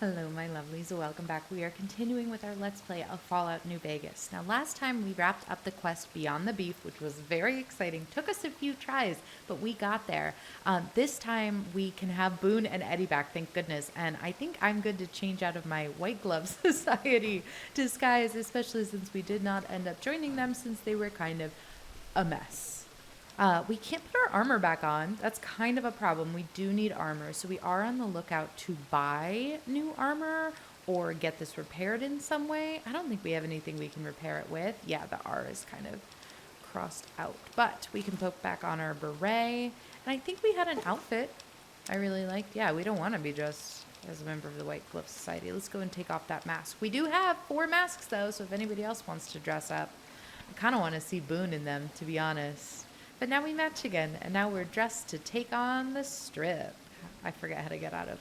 Hello, my lovelies. Welcome back. We are continuing with our Let's Play of Fallout New Vegas. Now, last time we wrapped up the quest Beyond the Beef, which was very exciting. Took us a few tries, but we got there. This time we can have Boone and Eddie back, thank goodness. And I think I'm good to change out of my White Glove Society disguise, especially since we did not end up joining them since they were kind of a mess. We can't put our armor back on. That's kind of a problem. We do need armor, so we are on the lookout to buy new armor or get this repaired in some way. I don't think we have anything we can repair it with. Yeah, the R is kind of crossed out, but we can poke back on our beret. And I think we had an outfit I really liked. Yeah, we don't want to be dressed as a member of the White Glove Society. Let's go and take off that mask. We do have 4 masks, though, so if anybody else wants to dress up, I kind of want to see Boone in them, to be honest. But now we match again, and now we're dressed to take on the strip. I forget how to get out of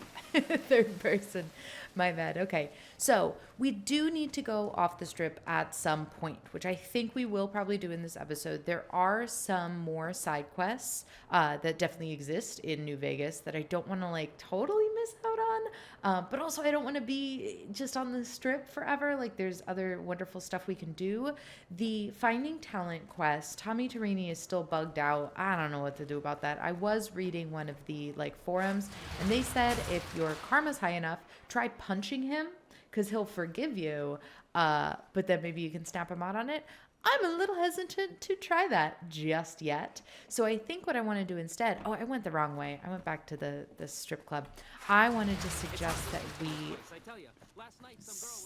third person. My bad. Okay, so we do need to go off the strip at some point, which I think we will probably do in this episode. There are some more side quests that definitely exist in New Vegas that I don't want to like totally miss out on, but also I don't want to be just on the strip forever. Like there's other wonderful stuff we can do. The Finding Talent quest, Tommy Tarini is still bugged out. I don't know what to do about that. I was reading one of the like forums, and they said if your karma's high enough, try punching him because he'll forgive you, but then maybe you can snap him out on it. I'm a little hesitant to try that just yet. So I think what I want to do instead, oh, I went the wrong way. I went back to the strip club. I wanted to suggest that we,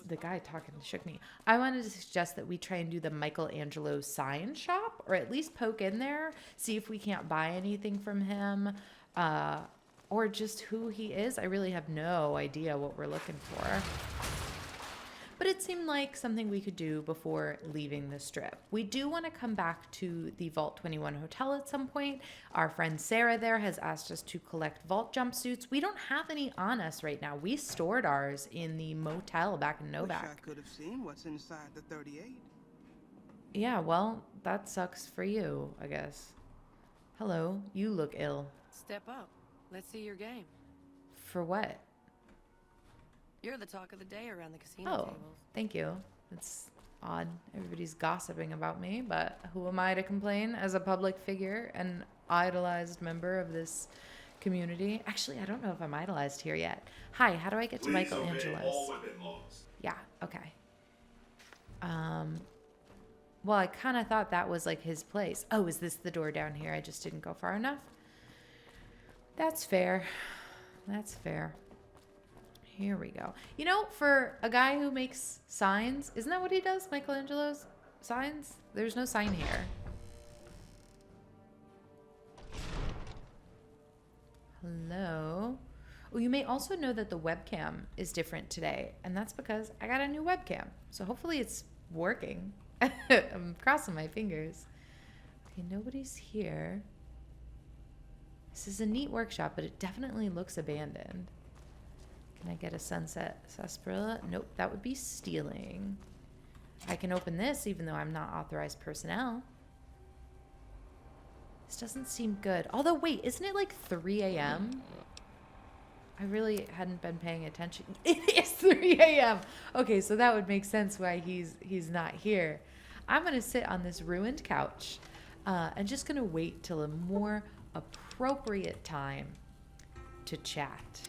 the guy talking shook me. I wanted to suggest that we try and do the Angelo sign shop, or at least poke in there, see if we can't buy anything from him, or just who he is. I really have no idea what we're looking for. But it seemed like something we could do before leaving the strip. We do want to come back to the Vault 21 hotel at some point. Our friend Sarah there has asked us to collect Vault jumpsuits. We don't have any on us right now. We stored ours in the motel back in Novac. Wish I could have seen what's inside the 38. Yeah, well, that sucks for you, I guess. Hello, you look ill. Step up. Let's see your game. For what? You're the talk of the day around the casino Oh, tables. thank you. It's odd. Everybody's gossiping about me, but who am I to complain as a public figure and idolized member of this community? Actually, I don't know if I'm idolized here yet. Hi, how do I get to Angelo's? Yeah, okay. Well, I kind of thought that was like his place. Oh, is this the door down here? I just didn't go far enough. That's fair. That's fair. Here we go. You know, for a guy who makes signs, isn't that what he does? Michelangelo's signs? There's no sign here. Hello. Oh, you may also know that the webcam is different today, and that's because I got a new webcam. So hopefully it's working. I'm crossing my fingers. Okay, nobody's here. This is a neat workshop, but it definitely looks abandoned. Can I get a sunset sarsaparilla? Nope, that would be stealing. I can open this even though I'm not authorized personnel. This doesn't seem good. Although, wait, isn't it like 3 a.m.? I really hadn't been paying attention. It is 3 a.m. Okay, so that would make sense why he's not here. I'm going to sit on this ruined couch and just going to wait till a more appropriate time to chat.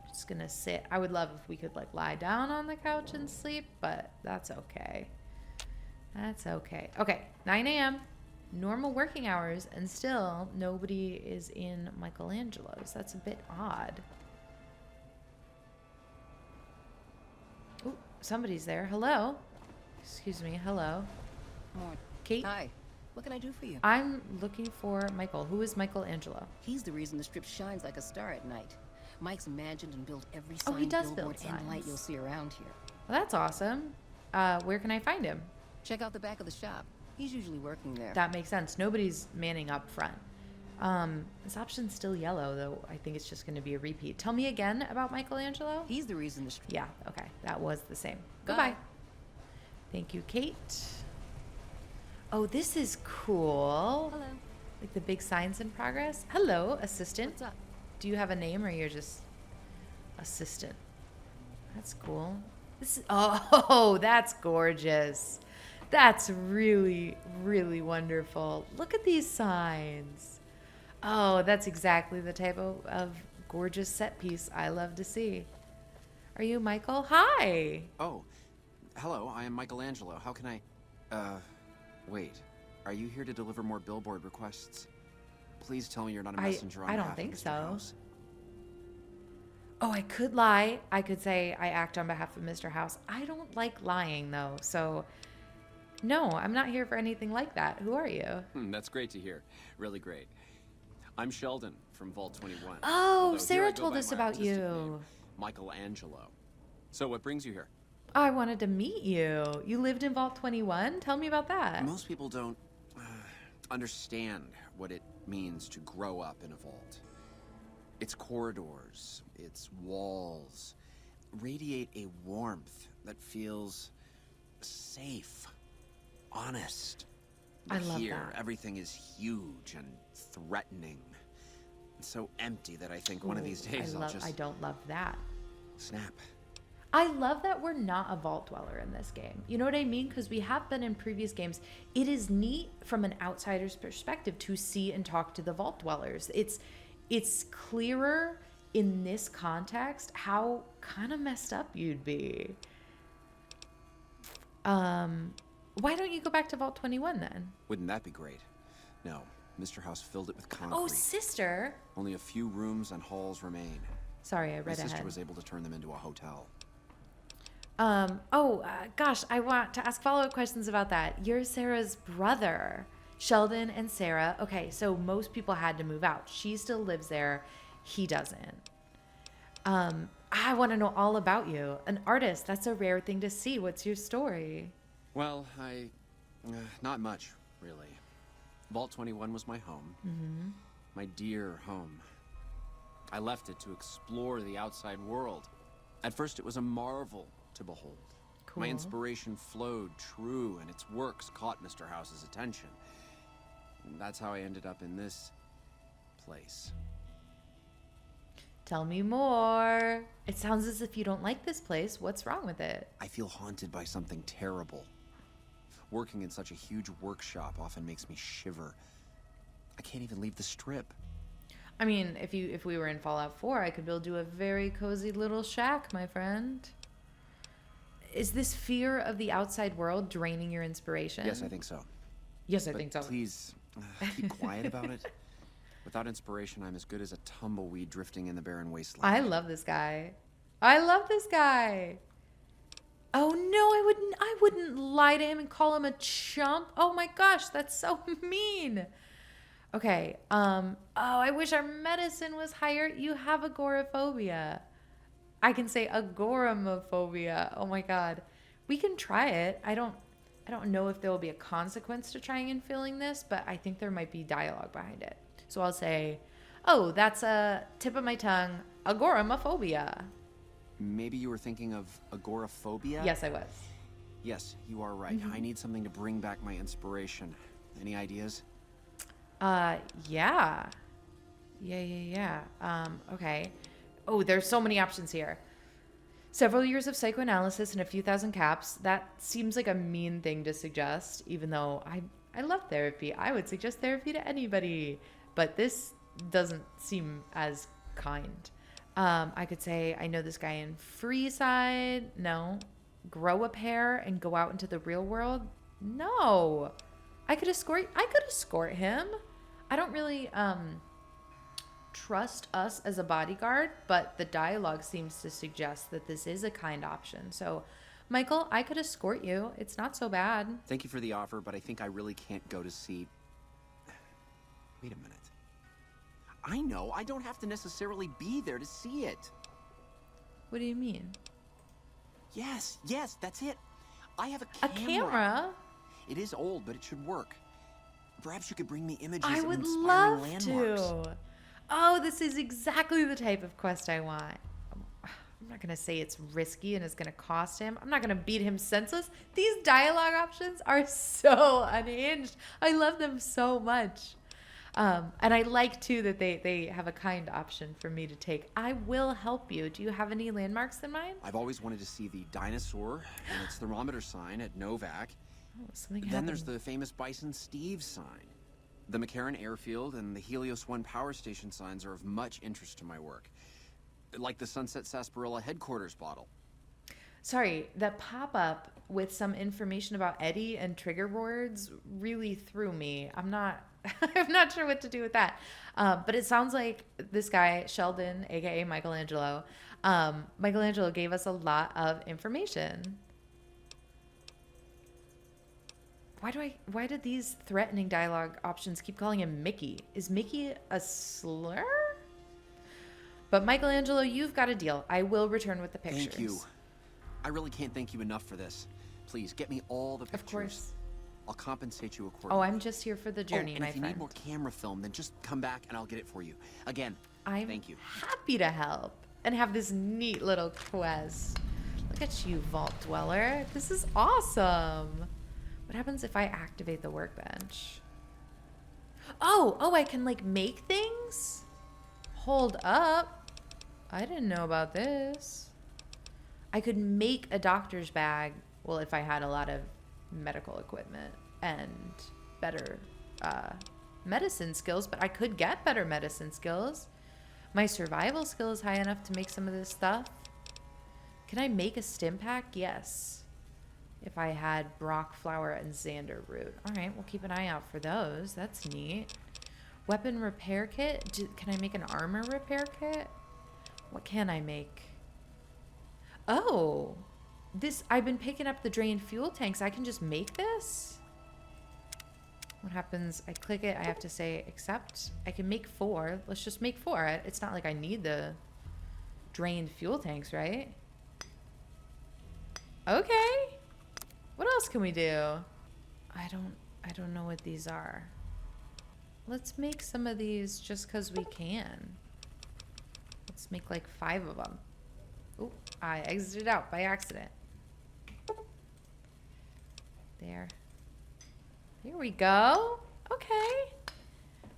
Just gonna sit. I would love if we could like lie down on the couch and sleep, but that's okay. That's okay. Okay, 9 a.m. normal working hours, and still nobody is in Michelangelo's. That's a bit odd. Oh, somebody's there. Hello. Excuse me. Hello. Kate? Hi. What can I do for you? I'm looking for Michael. Who is Michelangelo? He's the reason the strip shines like a star at night. Mike's imagined and built every Oh, sign, he does billboard, build and light signs. you'll see around here. Well, that's awesome. Where can I find him? Check out the back of the shop. He's usually working there. That makes sense. Nobody's manning up front. This option's still yellow, though I think it's just going to be a repeat. Tell me again about Michelangelo. He's the reason the strip... Yeah, okay. That was the same. Bye. Goodbye. Thank you, Kate. Oh, this is cool. Hello. Like the big signs in progress. Hello, assistant. What's up? Do you have a name or you're just assistant? That's cool. Oh, that's gorgeous. That's really, really wonderful. Look at these signs. Oh, that's exactly the type of gorgeous set piece I love to see. Are you Michael? Hi. Oh, hello, I am Michelangelo. How can I... wait. Are you here to deliver more billboard requests? Please tell me you're not a messenger on I don't behalf think of Mr. so. House. Oh, I could lie. I could say I act on behalf of Mr. House. I don't like lying, though. So, no, I'm not here for anything like that. Who are you? That's great to hear. Really great. I'm Sheldon from Vault 21. Oh, Although here Sarah I go told by us my about artistic you. name, Michelangelo. So what brings you here? I wanted to meet you. You lived in Vault 21? Tell me about that. Most people don't understand what it means to grow up in a vault. Its corridors, its walls, radiate a warmth that feels safe, honest. But I love here, that. everything is huge and threatening. It's so empty that I think one of these days I'll just I don't love that. snap. I love that we're not a vault dweller in this game. You know what I mean? Because we have been in previous games. It is neat from an outsider's perspective to see and talk to the vault dwellers. It's clearer in this context how kind of messed up you'd be. Why don't you go back to Vault 21 then? Wouldn't that be great? No, Mr. House filled it with concrete. Oh, sister. Only a few rooms and halls remain. Sorry, I My read sister ahead. was able to turn them into a hotel. Gosh, I want to ask follow-up questions about that. You're Sarah's brother, Sheldon and Sarah. Okay, so most people had to move out. She still lives there. He doesn't. I want to know all about you. An artist, that's a rare thing to see. What's your story? Well, not much, really. Vault 21 was my home. Mm-hmm. My dear home. I left it to explore the outside world. At first, it was a marvel to behold. Cool. My inspiration flowed true, and its works caught Mr. House's attention. And that's how I ended up in this place. Tell me more. It sounds as if you don't like this place. What's wrong with it? I feel haunted by something terrible. Working in such a huge workshop often makes me shiver. I can't even leave the strip. I mean, if we were in Fallout 4, I could build you a very cozy little shack, my friend. Is this fear of the outside world draining your inspiration? Yes, I think so. Yes, I But think so. please, keep quiet about it. Without inspiration, I'm as good as a tumbleweed drifting in the barren wasteland. I love this guy. I love this guy. Oh no, I wouldn't lie to him and call him a chump. Oh my gosh, that's so mean. Okay. I wish our medicine was higher. You have agoraphobia. I can say agoramophobia. Oh my god. We can try it. I don't know if there will be a consequence to trying and feeling this, but I think there might be dialogue behind it. So I'll say, "Oh, that's a tip of my tongue. Agoramophobia." Maybe you were thinking of agoraphobia? Yes, I was. Yes, you are right. I need something to bring back my inspiration. Any ideas? Yeah. Okay. Oh, there's so many options here. Several years of psychoanalysis and a few thousand caps. That seems like a mean thing to suggest, even though I love therapy. I would suggest therapy to anybody, but this doesn't seem as kind. I could say, I know this guy in Freeside. No. Grow a pair and go out into the real world. No. I could escort him. I don't really trust us as a bodyguard, but the dialogue seems to suggest that this is a kind option. So, Michael, I could escort you. It's not so bad. Thank you for the offer, but I think I really can't go to see... Wait a minute. I know, I don't have to necessarily be there to see it. What do you mean? Yes, that's it. I have A camera? It is old, but it should work. Perhaps you could bring me images I of would inspiring love landmarks. to. Oh, this is exactly the type of quest I want. I'm not going to say it's risky and it's going to cost him. I'm not going to beat him senseless. These dialogue options are so unhinged. I love them so much. And I like, too, that they have a kind option for me to take. I will help you. Do you have any landmarks in mind? I've always wanted to see the dinosaur and its thermometer sign at Novac. Oh, something Then happened. there's the famous Bison Steve sign. The McCarran airfield and the Helios One power station signs are of much interest to my work. Like the Sunset Sarsaparilla headquarters bottle. Sorry, that pop-up with some information about Eddie and trigger words really threw me. I'm not sure what to do with that. But it sounds like this guy, Sheldon, aka Michelangelo, Michelangelo gave us a lot of information. Why did these threatening dialogue options keep calling him Mickey? Is Mickey a slur? But Michelangelo, you've got a deal. I will return with the pictures. Thank you. I really can't thank you enough for this. Please, get me all the pictures. Of course. I'll compensate you accordingly. Oh, I'm just here for the journey, and my if you friend. need more camera film, then just come back and I'll get it for you. Again, thank you. I'm happy to help and have this neat little quest. Look at you, Vault Dweller. This is awesome. What happens if I activate the workbench? Oh, I can like make things? Hold up. I didn't know about this. I could make a doctor's bag, well, if I had a lot of medical equipment and better medicine skills, but I could get better medicine skills. My survival skill is high enough to make some of this stuff. Can I make a stim pack? Yes. If I had Brock flower and Xander root. All right, we'll keep an eye out for those. That's neat. Weapon repair kit. Can I make an armor repair kit? What can I make? Oh, I've been picking up the drained fuel tanks. I can just make this? What happens? I click it. I have to say accept. I can make 4. Let's just make 4. It's not like I need the drained fuel tanks, right? Okay. What else can we do? I don't know what these are. Let's make some of these just because we can. Let's make like 5 of them. Oh, I exited out by accident. There. Here we go. Okay.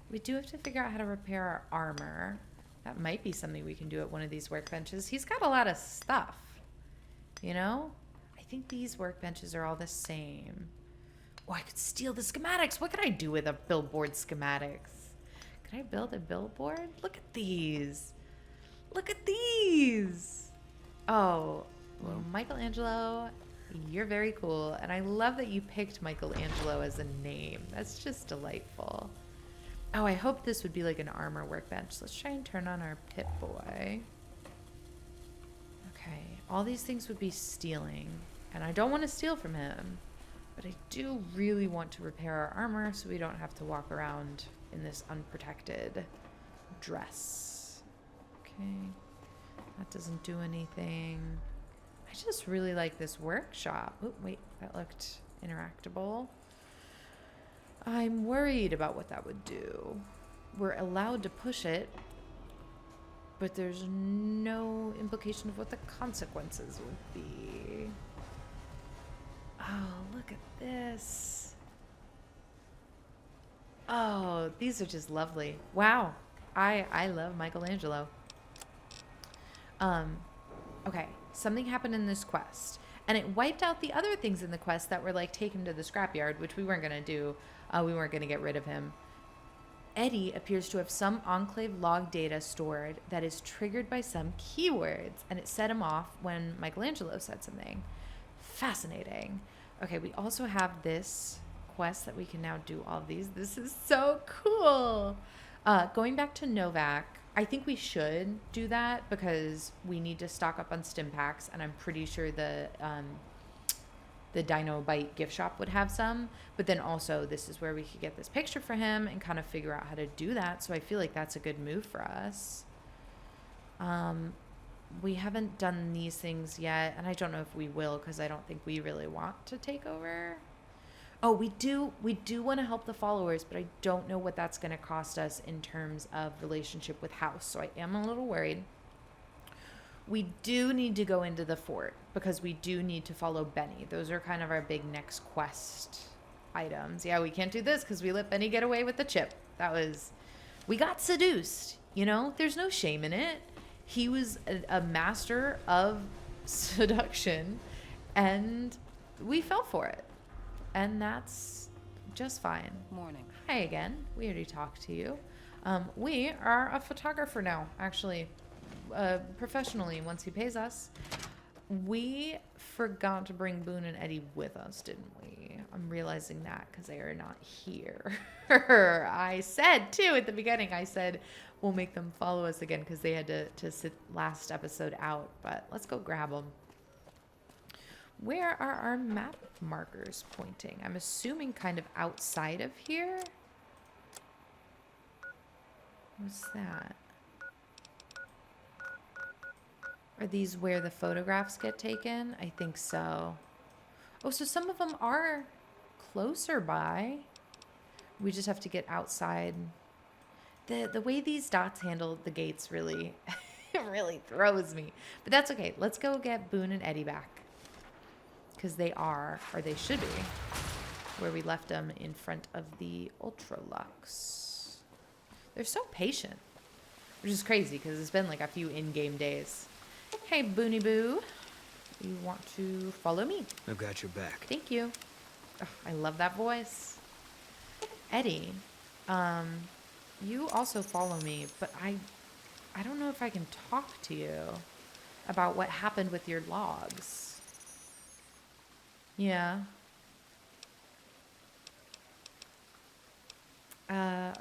We do have to figure out how to repair our armor. That might be something we can do at one of these workbenches. He's got a lot of stuff, you know? I think these workbenches are all the same. Oh, I could steal the schematics. What could I do with a billboard schematics? Could I build a billboard? Look at these. Look at these. Oh, well, Michelangelo, you're very cool. And I love that you picked Michelangelo as a name. That's just delightful. Oh, I hope this would be like an armor workbench. Let's try and turn on our Pit Boy. Okay, all these things would be stealing. And I don't want to steal from him. But I do really want to repair our armor so we don't have to walk around in this unprotected dress. Okay, that doesn't do anything. I just really like this workshop. Oh, wait, that looked interactable. I'm worried about what that would do. We're allowed to push it, but there's no implication of what the consequences would be. Oh, look at this. Oh, these are just lovely. Wow. I love Michelangelo. Okay, something happened in this quest, and it wiped out the other things in the quest that were like take him to the scrapyard, which we weren't going to do. We weren't going to get rid of him. Eddie appears to have some Enclave log data stored that is triggered by some keywords, and it set him off when Michelangelo said something. Fascinating. Okay, we also have this quest that we can now do all of these. This is so cool. Going back to Novac, I think we should do that because we need to stock up on stim packs, and I'm pretty sure the Dino Bite gift shop would have some. But then also this is where we could get this picture for him and kind of figure out how to do that. So I feel like that's a good move for us. We haven't done these things yet, and I don't know if we will because I don't think we really want to take over. Oh, we do want to help the followers, but I don't know what that's going to cost us in terms of relationship with House. So I am a little worried. We do need to go into the fort because we do need to follow Benny. Those are kind of our big next quest items. Yeah, we can't do this because we let Benny get away with the chip. We got seduced, you know? There's no shame in it. He was a master of seduction, and we fell for it. And that's just fine. Morning. Hi again. We already talked to you. We are a photographer now, actually, professionally, once he pays us. We forgot to bring Boone and Eddie with us, didn't we? I'm realizing that because they are not here. I said, too, at the beginning, I said we'll make them follow us again because they had to sit last episode out. But let's go grab them. Where are our map markers pointing? I'm assuming kind of outside of here. What's that? Are these where the photographs get taken? I think so. Oh, so some of them are closer by. We just have to get outside. The way these dots handle the gates really, it really throws me. But that's okay. Let's go get Boone and Eddie back. Because they are, or they should be, where we left them in front of the Ultralux. They're so patient, which is crazy because it's been like a few in-game days. Hey, Booney Boo. You want to follow me? I've got your back. Thank you. Oh, I love that voice. Eddie, you also follow me, but I don't know if I can talk to you about what happened with your logs. Yeah.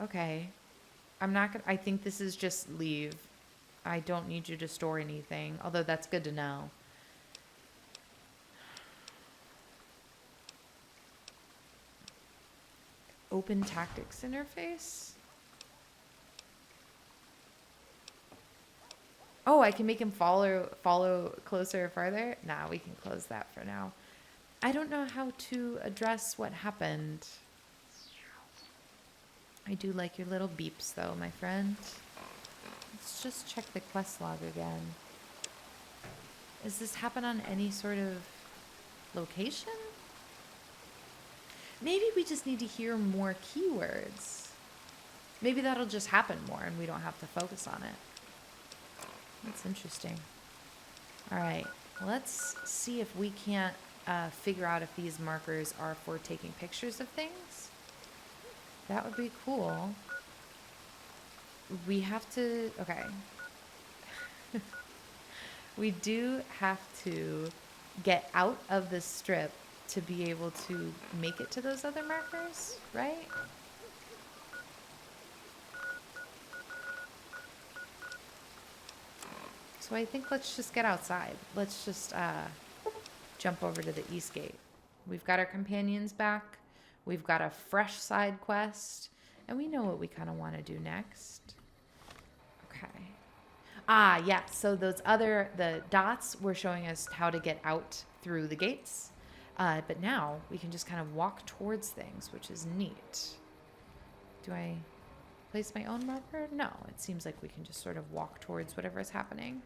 Okay. I'm not gonna, I think this is just leave. I don't need you to store anything, although that's good to know. Open tactics interface? Oh, I can make him follow closer or farther? Nah, we can close that for now. I don't know how to address what happened. I do like your little beeps though, my friend. Let's just check the quest log again. Does this happen on any sort of location? Maybe we just need to hear more keywords. Maybe that'll just happen more and we don't have to focus on it. That's interesting. All right, let's see if we can't figure out if these markers are for taking pictures of things. That would be cool. We have to, okay. We do have to get out of the strip to be able to make it to those other markers, right? So I think let's just get outside. Let's just jump over to the east gate. We've got our companions back. We've got a fresh side quest. And we know what we kind of want to do next. Okay. Ah, yeah. So the dots were showing us how to get out through the gates. But now we can just kind of walk towards things, which is neat. Do I place my own marker? No, it seems like we can just sort of walk towards whatever is happening.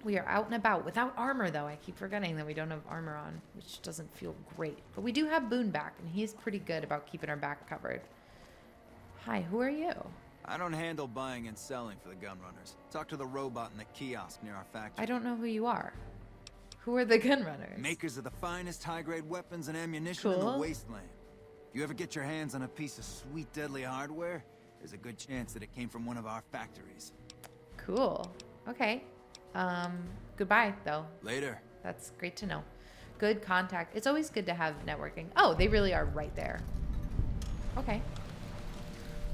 We are out and about without armor, though. I keep forgetting that we don't have armor on, which doesn't feel great. But we do have Boone back, and he's pretty good about keeping our back covered. Hi, who are you? I don't handle buying and selling for the gun runners. Talk to the robot in the kiosk near our factory. I don't know who you are. Who are the gun runners? Makers of the finest high-grade weapons and ammunition in the wasteland. You ever get your hands on a piece of sweet, deadly hardware? There's a good chance that it came from one of our factories. Cool. Okay. Goodbye, though. Later. That's great to know. Good contact. It's always good to have networking. Oh, they really are right there. Okay.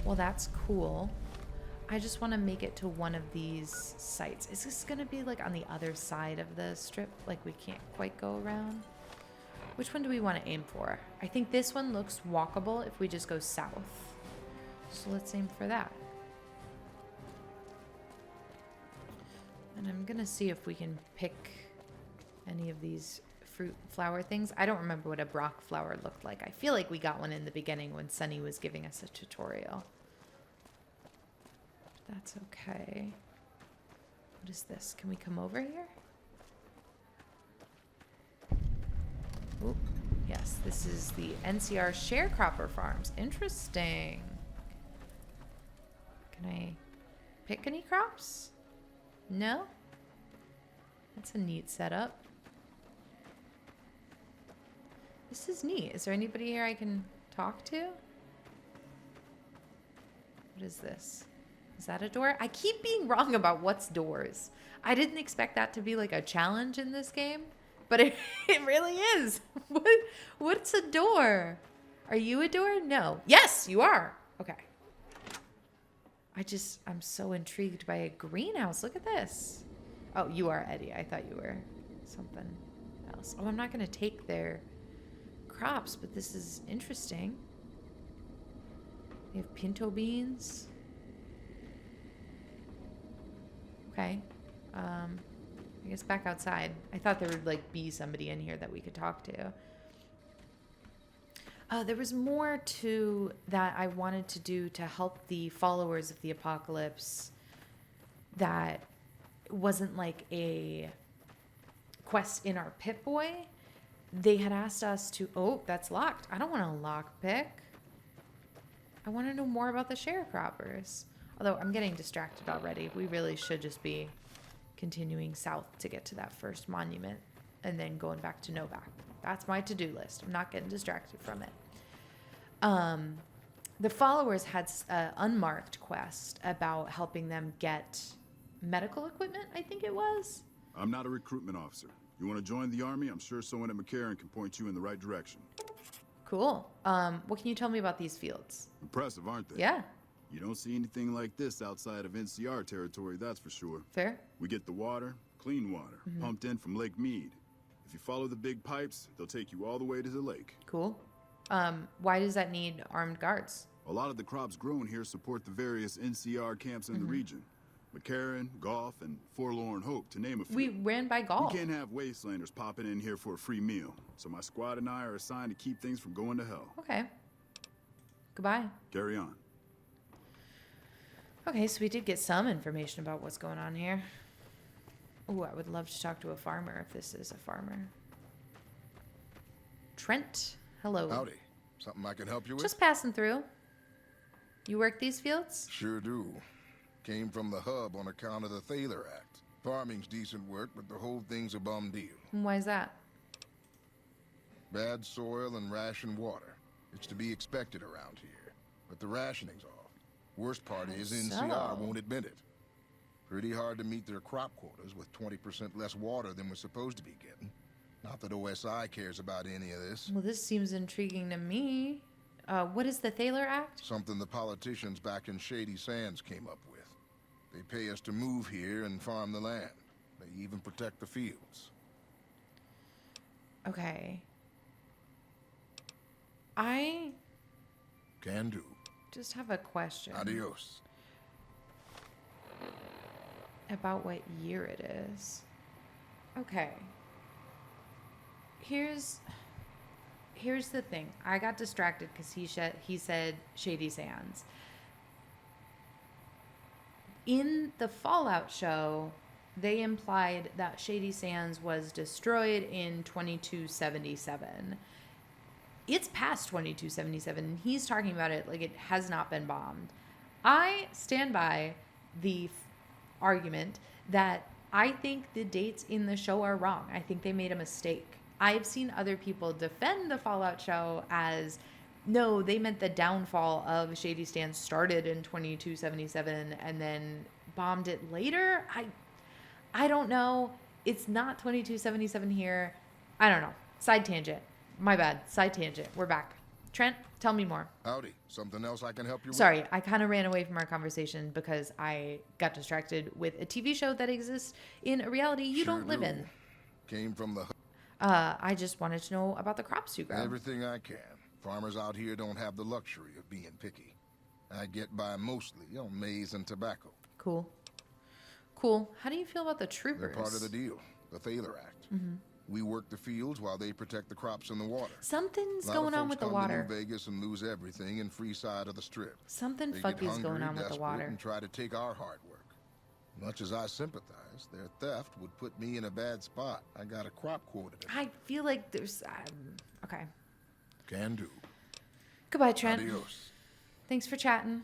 Well, that's cool. I just want to make it to one of these sites. Is this going to be like on the other side of the strip? Like we can't quite go around? Which one do we want to aim for? I think this one looks walkable if we just go south. So let's aim for that. And I'm going to see if we can pick any of these fruit flower things. I don't remember what a Brock flower looked like. I feel like we got one in the beginning when Sunny was giving us a tutorial. That's okay. What is this? Can we come over here? Oop, yes. Yes, this is the NCR sharecropper farms. Interesting. Can I pick any crops? No? That's a neat setup. This is neat. Is there anybody here I can talk to? What is this? Is that a door? I keep being wrong about what's doors. I didn't expect that to be like a challenge in this game, but it really is. What's a door? Are you a door? No. Yes, you are. Okay. I'm so intrigued by a greenhouse. Look at this. Oh, you are Eddie. I thought you were something else. Oh, I'm not going to take their crops, but this is interesting. They have pinto beans. Okay. I guess back outside. I thought there would like be somebody in here that we could talk to. There was more to that I wanted to do to help the followers of the apocalypse that wasn't like a quest in our Pip-Boy. They had asked us to... Oh, that's locked. I don't want to lockpick. I want to know more about the sharecroppers. Although I'm getting distracted already. We really should just be continuing south to get to that first monument and then going back to Novac. That's my to-do list. I'm not getting distracted from it. The followers had an unmarked quest about helping them get medical equipment, I think it was. I'm not a recruitment officer. You want to join the army? I'm sure someone at McCarran can point you in the right direction. Cool. What can you tell me about these fields? Impressive, aren't they? Yeah. You don't see anything like this outside of NCR territory, that's for sure. Fair. We get the water, clean water, pumped in from Lake Mead. If you follow the big pipes, they'll take you all the way to the lake. Cool. Why does that need armed guards? A lot of the crops grown here support the various NCR camps in the region. McCarran, Golf, and Forlorn Hope, to name a few. We ran by Golf. We can't have wastelanders popping in here for a free meal, so my squad and I are assigned to keep things from going to hell. Okay. Goodbye. Carry on. Okay, so we did get some information about what's going on here. Oh, I would love to talk to a farmer if this is a farmer. Trent, hello. Howdy. Something I can help you with? Just passing through. You work these fields? Sure do. Came from the hub on account of the Thaler Act. Farming's decent work, but the whole thing's a bum deal. And why is that? Bad soil and rationed water. It's to be expected around here. But the rationing's off. Worst part is NCR won't admit it. Pretty hard to meet their crop quotas with 20% less water than we're supposed to be getting. Not that OSI cares about any of this. Well, this seems intriguing to me. What is the Thaler Act? Something the politicians back in Shady Sands came up with. They pay us to move here and farm the land. They even protect the fields. Okay. I Can do. just have a question. Adios. About what year it is. Okay. Here's the thing. I got distracted because he said Shady Sands. In the Fallout show, they implied that Shady Sands was destroyed in 2277. It's past 2277, and he's talking about it like it has not been bombed. I stand by the argument that I think the dates in the show are wrong. I think they made a mistake. I've seen other people defend the Fallout show as, no, they meant the downfall of Shady Sands started in 2277 and then bombed it later. I don't know. It's not 2277 here. I don't know. Side tangent. My bad. Side tangent. We're back. Trent, tell me more. Howdy. Something else I can help you with? Sorry, I kind of ran away from our conversation because I got distracted with a TV show that exists in a reality you Sure don't live do. in. Came from the... I just wanted to know about the crops you grow. Everything I can. Farmers out here don't have the luxury of being picky. I get by mostly on maize and tobacco. Cool. Cool. How do you feel about the They're troopers? part of the deal. The Thaler Act. We work the fields while they protect the crops and the water. Something's A lot of going on folks with the come water. to New Vegas and lose everything in free side of the strip. Something They fucky get is going hungry, on with the desperate, water. and try to take our hard work. Much as I sympathize, their theft would put me in a bad spot. I got a crop quota. I feel like there's... okay. Can do. Goodbye, Trent. Adios. Thanks for chatting.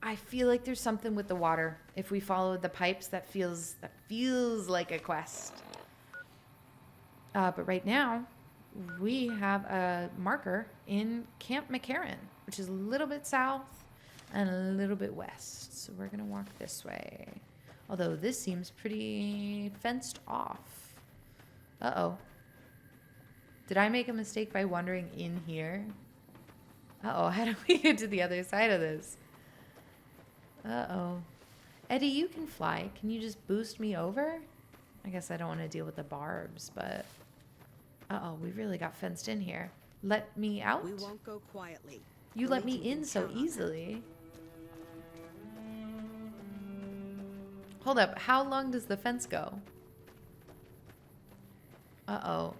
I feel like there's something with the water. If we follow the pipes, that feels like a quest. But right now, we have a marker in Camp McCarran, which is a little bit south and a little bit west. So we're going to walk this way. Although this seems pretty fenced off. Uh-oh. Did I make a mistake by wandering in here? Uh-oh, how do we get to the other side of this? Uh-oh. Eddie, you can fly. Can you just boost me over? I guess I don't want to deal with the barbs, but... Uh-oh, we really got fenced in here. Let me out? We won't go quietly. You let me in so easily. Hold up, how long does the fence go? Uh-oh.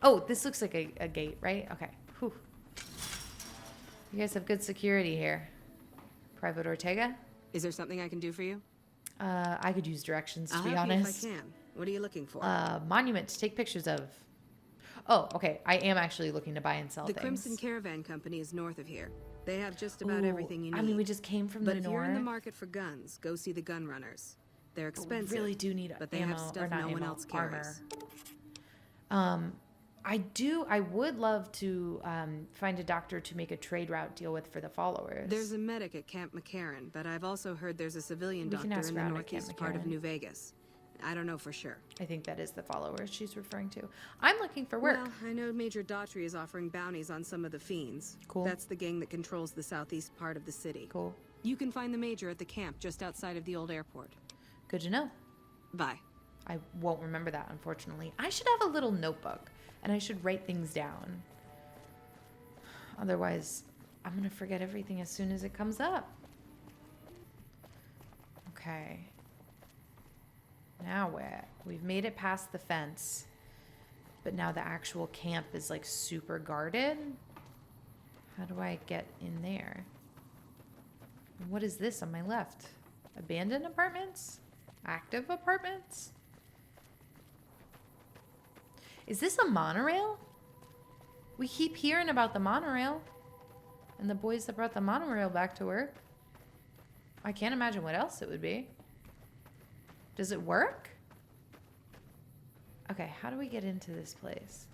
Oh, this looks like a gate, right? Okay. Whew. You guys have good security here. Private Ortega? Is there something I can do for you? I could use directions, to be I'll help honest. you if I can. What are you looking for? Monument to take pictures of. Oh, okay. I am actually looking to buy and sell the things. Crimson Caravan Company is north of here. They have just about Ooh, everything you need. I mean, we just came from the But if north. you're in the market for guns, go see the gun runners. They're expensive. We really do need but they ammo, have or stuff not no one ammo, else carries. armor. I would love to find a doctor to make a trade route deal with for the followers. There's a medic at Camp McCarran, but I've also heard there's a civilian We can doctor ask in the around at Camp northeast part of McCarran. New Vegas. I don't know for sure. I think that is the followers she's referring to. I'm looking for work. Well, I know Major Daughtry is offering bounties on some of the fiends. Cool. That's the gang that controls the southeast part of the city. Cool. You can find the Major at the camp just outside of the old airport. Good to know. Bye. I won't remember that, unfortunately. I should have a little notebook, and I should write things down. Otherwise, I'm going to forget everything as soon as it comes up. Okay. Now where? We've made it past the fence, but now the actual camp is like super guarded. How do I get in there? What is this on my left? Abandoned apartments? Active apartments? Is this a monorail? We keep hearing about the monorail and the boys that brought the monorail back to work. I can't imagine what else it would be. Does it work? Okay, how do we get into this place?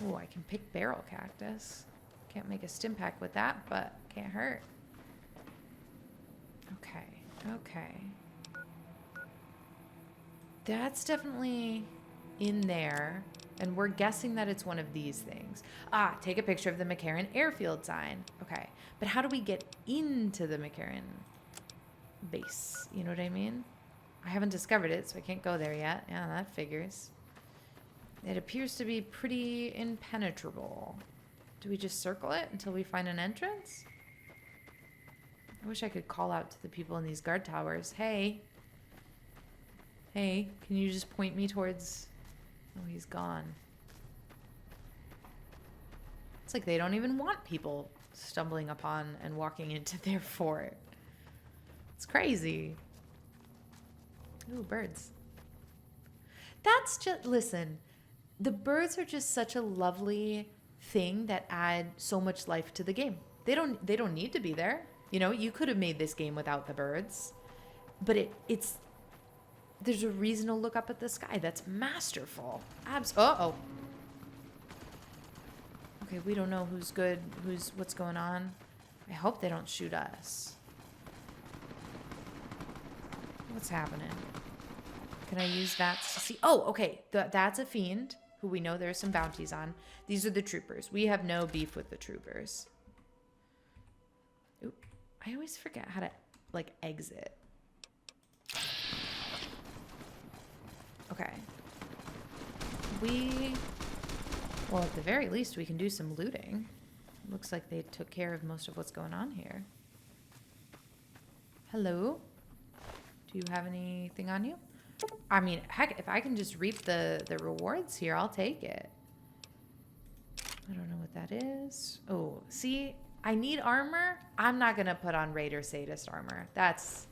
Oh, I can pick barrel cactus. Can't make a stim pack with that, but can't hurt. Okay. That's definitely in there. And we're guessing that it's one of these things. Ah, take a picture of the McCarran airfield sign. Okay. But how do we get into the McCarran base? You know what I mean? I haven't discovered it, so I can't go there yet. Yeah, that figures. It appears to be pretty impenetrable. Do we just circle it until we find an entrance? I wish I could call out to the people in these guard towers. Hey, can you just point me towards... Oh, he's gone. It's like they don't even want people stumbling upon and walking into their fort. It's crazy. Ooh, birds. That's just... Listen, the birds are just such a lovely thing that add so much life to the game. They don't need to be there. You know, you could have made this game without the birds. But it's... There's a reason to look up at the sky. That's masterful. Uh-oh. Okay, we don't know who's good, what's going on. I hope they don't shoot us. What's happening? Can I use that to see? Oh, okay. That's a fiend who we know there's some bounties on. These are the troopers. We have no beef with the troopers. Oop. I always forget how to, like, exit. Okay. Well, at the very least, we can do some looting. Looks like they took care of most of what's going on here. Hello? Do you have anything on you? I mean, heck, if I can just reap the rewards here, I'll take it. I don't know what that is. Oh, see, I need armor. I'm not going to put on Raider Sadist armor. That's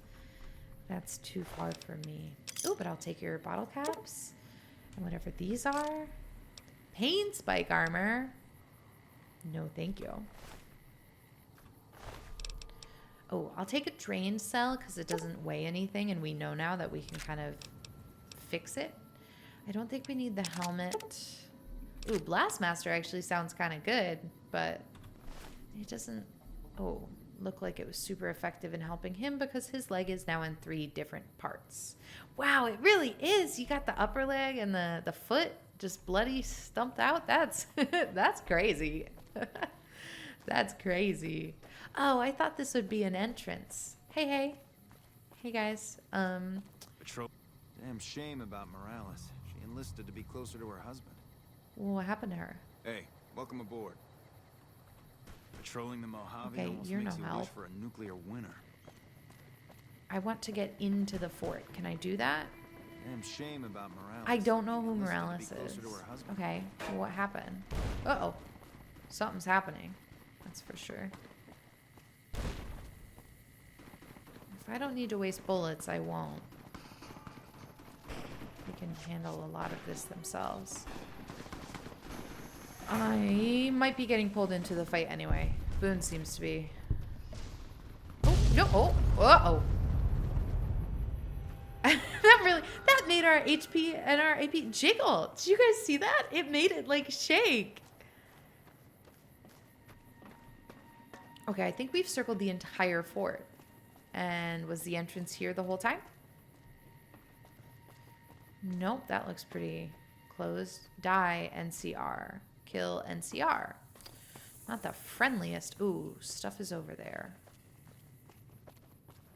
too far for me. Oh, but I'll take your bottle caps and whatever these are. Pain spike armor. No, thank you. Oh, I'll take a drain cell because it doesn't weigh anything, and we know now that we can kind of fix it. I don't think we need the helmet. Ooh, Blastmaster actually sounds kind of good, but it doesn't, look like it was super effective in helping him because his leg is now in 3 different parts. Wow, it really is. You got the upper leg and the foot just bloody stumped out. That's that's crazy. That's crazy. Oh, I thought this would be an entrance. Hey guys. Patrol. Damn shame about Morales. She enlisted to be closer to her husband. What happened to her? Hey, welcome aboard. Patrolling the Mojave Okay, almost you're makes no you help. wish for a nuclear winter. I want to get into the fort. Can I do that? Damn shame about Morales. I don't know who Enlisted to be Morales closer is. to her husband. Okay, well, what happened? Uh-oh. Something's happening. That's for sure. If I don't need to waste bullets, I won't. They can handle a lot of this themselves. I might be getting pulled into the fight anyway. Boone seems to be. Oh, no. Oh, uh-oh. That made our HP and our AP jiggle. Did you guys see that? It made it like shake. Okay, I think we've circled the entire fort. And was the entrance here the whole time? Nope, that looks pretty closed. Die NCR. Kill NCR. Not the friendliest. Ooh, stuff is over there.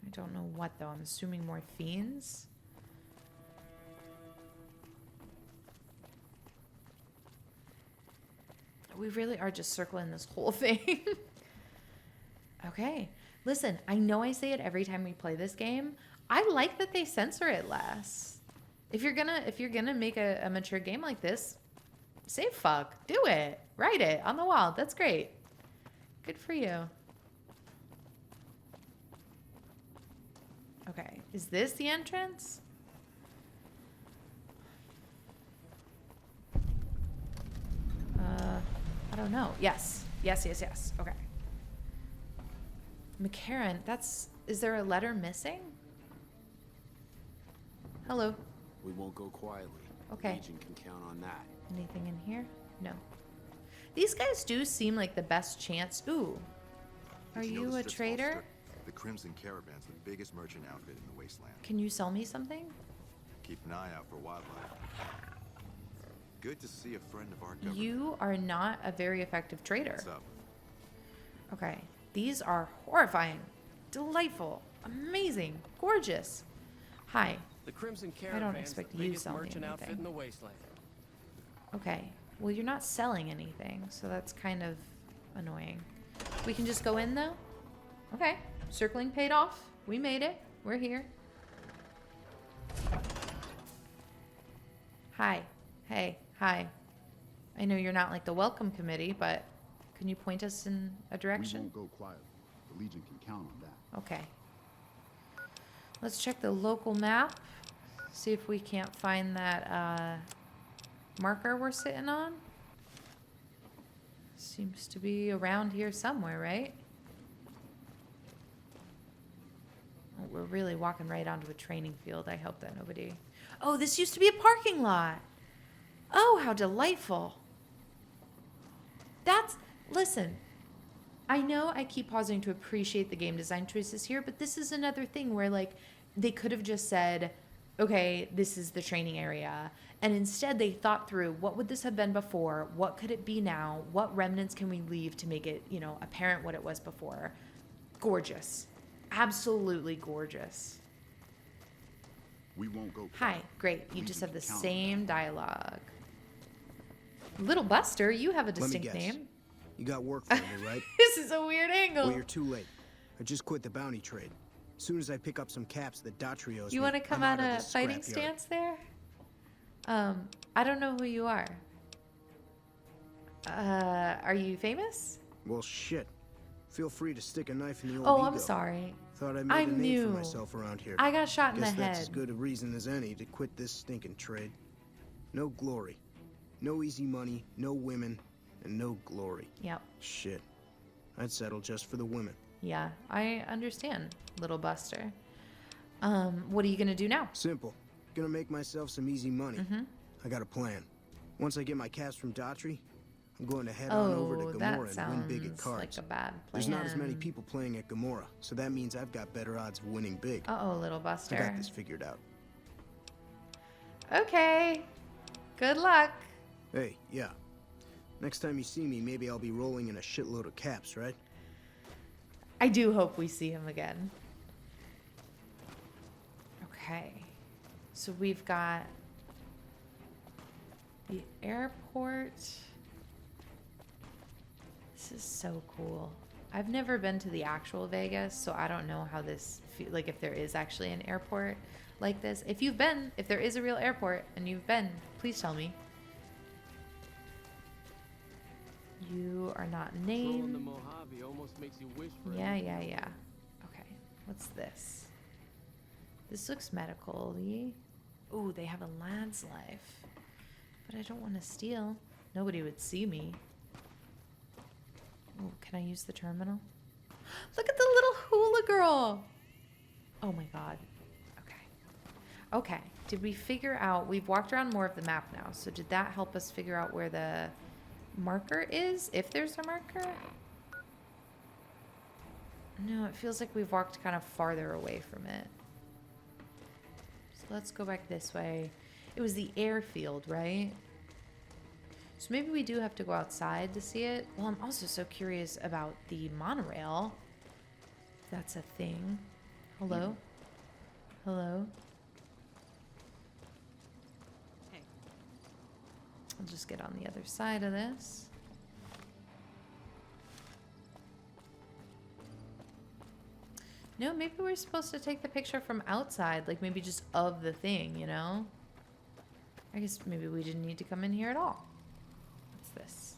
I don't know what though. I'm assuming more fiends. We really are just circling this whole thing. Okay. Listen, I know I say it every time we play this game. I like that they censor it less. If you're gonna make a mature game like this, say fuck. Do it. Write it on the wall. That's great. Good for you. Okay. Is this the entrance? I don't know. Yes. Yes. Okay. McCarran, is there a letter missing? Hello. We won't go quietly. Okay. Legion can count on that. Anything in here? No. These guys do seem like the best chance. Ooh. Are Did you know you the a strip's all trader? stripped? The Crimson Caravan's the biggest merchant outfit in the wasteland. Can you sell me something? Keep an eye out for wildlife. Good to see a friend of our government. You are not a very effective trader. What's up? Okay. These are horrifying, delightful, amazing, gorgeous. Hi. The Crimson I don't Caravan's expect the you to biggest sell me merchant outfit in anything. the wasteland. Okay. Well, you're not selling anything, so that's kind of annoying. We can just go in, though? Okay. Circling paid off. We made it. We're here. Hi. Hey. Hi. I know you're not like the welcome committee, but can you point us in a We direction? won't go quietly. The Legion can count on that. Okay. Let's check the local map. See if we can't find that marker we're sitting on. Seems to be around here somewhere, right? Oh, we're really walking right onto a training field. I hope that nobody... Oh, this used to be a parking lot. Oh, how delightful. Listen, I know I keep pausing to appreciate the game design choices here, but this is another thing where, like, they could have just said, okay, this is the training area. And instead they thought through, what would this have been before? What could it be now? What remnants can we leave to make it, apparent what it was before? Gorgeous. Absolutely gorgeous. We won't go Hi, quiet. great. The You just Legion have the can count on same that. dialogue. Little Buster, you have a Let me distinct guess. name. You got work for me, right? This is a weird angle. Well, you're too late. I just quit the bounty trade. As soon as I pick up some caps that Datrios You want want to come out a fighting stance there? I don't know who you are. Are you famous? Well, shit. Feel free to stick a knife in the old Oh, ego. I'm sorry. Thought I made I'm a name new. for myself around here. I got shot in Guess the that's as head. good a reason as any to quit this stinking trade. No glory. No easy money. No women. and no glory. Yep. Shit. I'd settle just for the women. Yeah, I understand, little Buster. What are you gonna do now? Simple. Gonna make myself some easy money. I got a plan. Once I get my caps from Daughtry, I'm going to head on over to Gomorrah and win big at cards. Like a bad plan. There's not as many people playing at Gomorrah, so that means I've got better odds of winning big. Uh-oh, little Buster. I got this figured out. Okay. Good luck. Hey, yeah. Next time you see me, maybe I'll be rolling in a shitload of caps, right? I do hope we see him again. Okay. So we've got the airport. This is so cool. I've never been to the actual Vegas, so I don't know how this like if there is actually an airport like this. If you've been, if there is a real airport and you've been, please tell me. You are not named. Yeah. Okay. What's this? This looks medical-y. Ooh, they have a lad's life. But I don't want to steal. Nobody would see me. Oh, can I use the terminal? Look at the little hula girl. Oh my god. Okay. Okay. Did we figure out... We've walked around more of the map now. So did that help us figure out where the marker is? If there's a marker? No, it feels like we've walked kind of farther away from it. So let's go back this way. It was the airfield, right? So maybe we do have to go outside to see it. Well, I'm also so curious about the monorail. If that's a thing. Hello? Hello? Hey. I'll just get on the other side of this. No, maybe we're supposed to take the picture from outside, like maybe just of the thing, you know? I guess maybe we didn't need to come in here at all. What's this?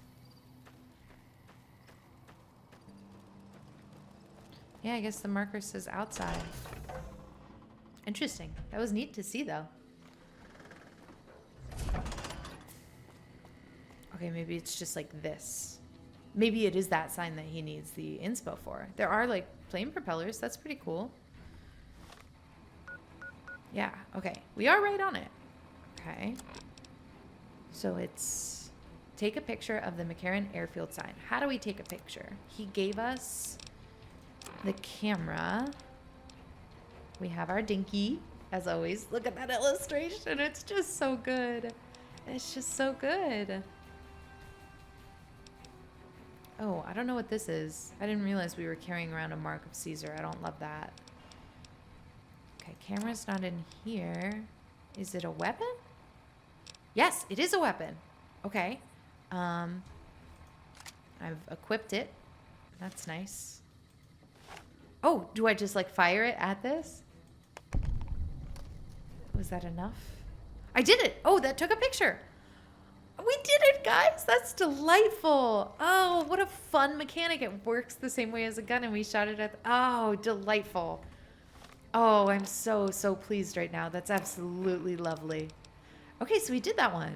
Yeah, I guess the marker says outside. Interesting. That was neat to see, though. Okay, maybe it's just like this. Maybe it is that sign that he needs the inspo for. There are, like, plane propellers. That's pretty cool. Yeah, okay. We are right on it. Okay. So it's take a picture of the McCarran airfield sign. How do we take a picture? He gave us the camera. We have our dinky, as always. Look at that illustration. It's just so good. It's just so good. Oh, I don't know what this is. I didn't realize we were carrying around a mark of Caesar. I don't love that. Okay, camera's not in here. Is it a weapon? Yes, it is a weapon. Okay. I've equipped it. That's nice. Oh, do I just like fire it at this? Was that enough? I did it. Oh, that took a picture. We did it, guys. That's delightful. Oh, what a fun mechanic. It works the same way as a gun, and we shot it at... Oh, delightful. Oh, I'm so, so pleased right now. That's absolutely lovely. Okay, so we did that one.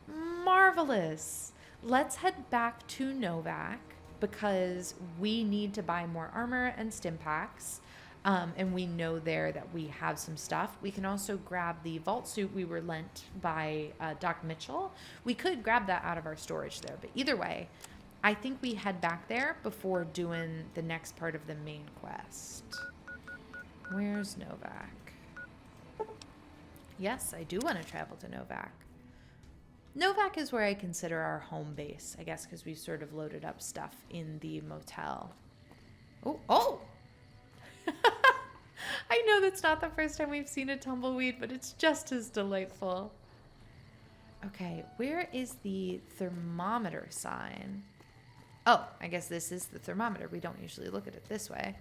Marvelous. Let's head back to Novac because we need to buy more armor and stim packs. And we know there that we have some stuff. We can also grab the vault suit we were lent by Doc Mitchell. We could grab that out of our storage there. But either way, I think we head back there before doing the next part of the main quest. Where's Novac? Yes, I do want to travel to Novac. Novac is where I consider our home base, I guess, because we've sort of loaded up stuff in the motel. Oh! I know that's not the first time we've seen a tumbleweed, but it's just as delightful. Okay, where is the thermometer sign? Oh, I guess this is the thermometer. We don't usually look at it this way.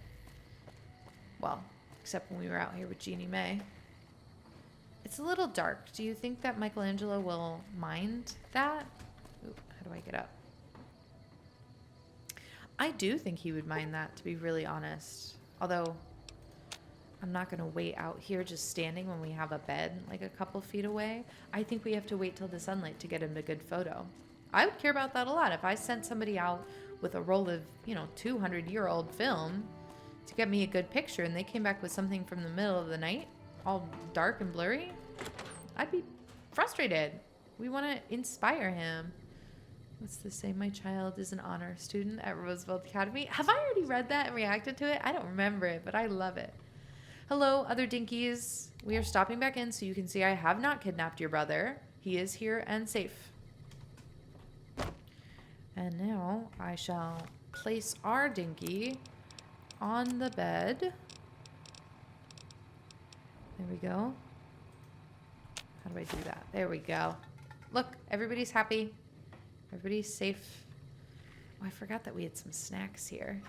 Well, except when we were out here with Jeannie Mae. It's a little dark. Do you think that Angelo will mind that? Ooh, how do I get up? I do think he would mind that, to be really honest. Although, I'm not going to wait out here just standing when we have a bed like a couple feet away. I think we have to wait till the sunlight to get him a good photo. I would care about that a lot. If I sent somebody out with a roll of, 200-year-old film to get me a good picture and they came back with something from the middle of the night, all dark and blurry, I'd be frustrated. We want to inspire him. What's this say? My child is an honor student at Roosevelt Academy. Have I already read that and reacted to it? I don't remember it, but I love it. Hello, other dinkies. We are stopping back in so you can see I have not kidnapped your brother. He is here and safe. And now I shall place our dinky on the bed. There we go. How do I do that? There we go. Look, everybody's happy. Everybody's safe. Oh, I forgot that we had some snacks here.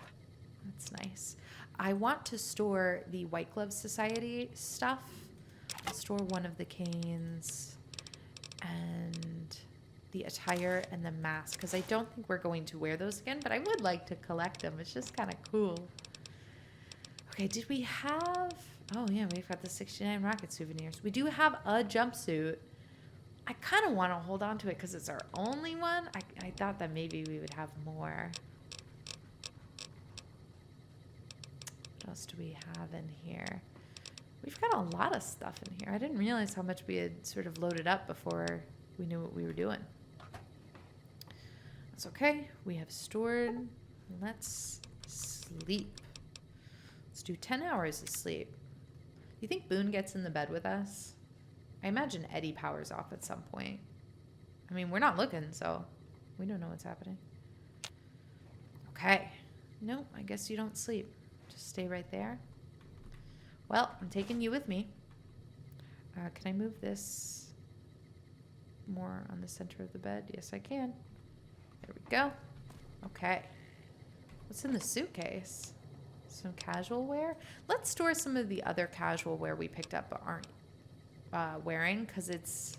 That's nice. I want to store the White Glove Society stuff. I'll store one of the canes and the attire and the mask, because I don't think we're going to wear those again, but I would like to collect them. It's just kind of cool. Okay, did we have... Oh, yeah, we've got the 69 rocket souvenirs. We do have a jumpsuit. I kind of want to hold on to it because it's our only one. I thought that maybe we would have more. What else do we have in here? We've got a lot of stuff in here. I didn't realize how much we had sort of loaded up before we knew what we were doing. That's okay. We have stored. Let's sleep. Let's do 10 hours of sleep. You think Boone gets in the bed with us? I imagine Eddie powers off at some point. I mean, we're not looking, so we don't know what's happening. Okay. No, I guess you don't sleep. Just stay right there. Well, I'm taking you with me. Can I move this more on the center of the bed? Yes, I can. There we go. Okay. What's in the suitcase? Some casual wear? Let's store some of the other casual wear we picked up but aren't wearing, because it's...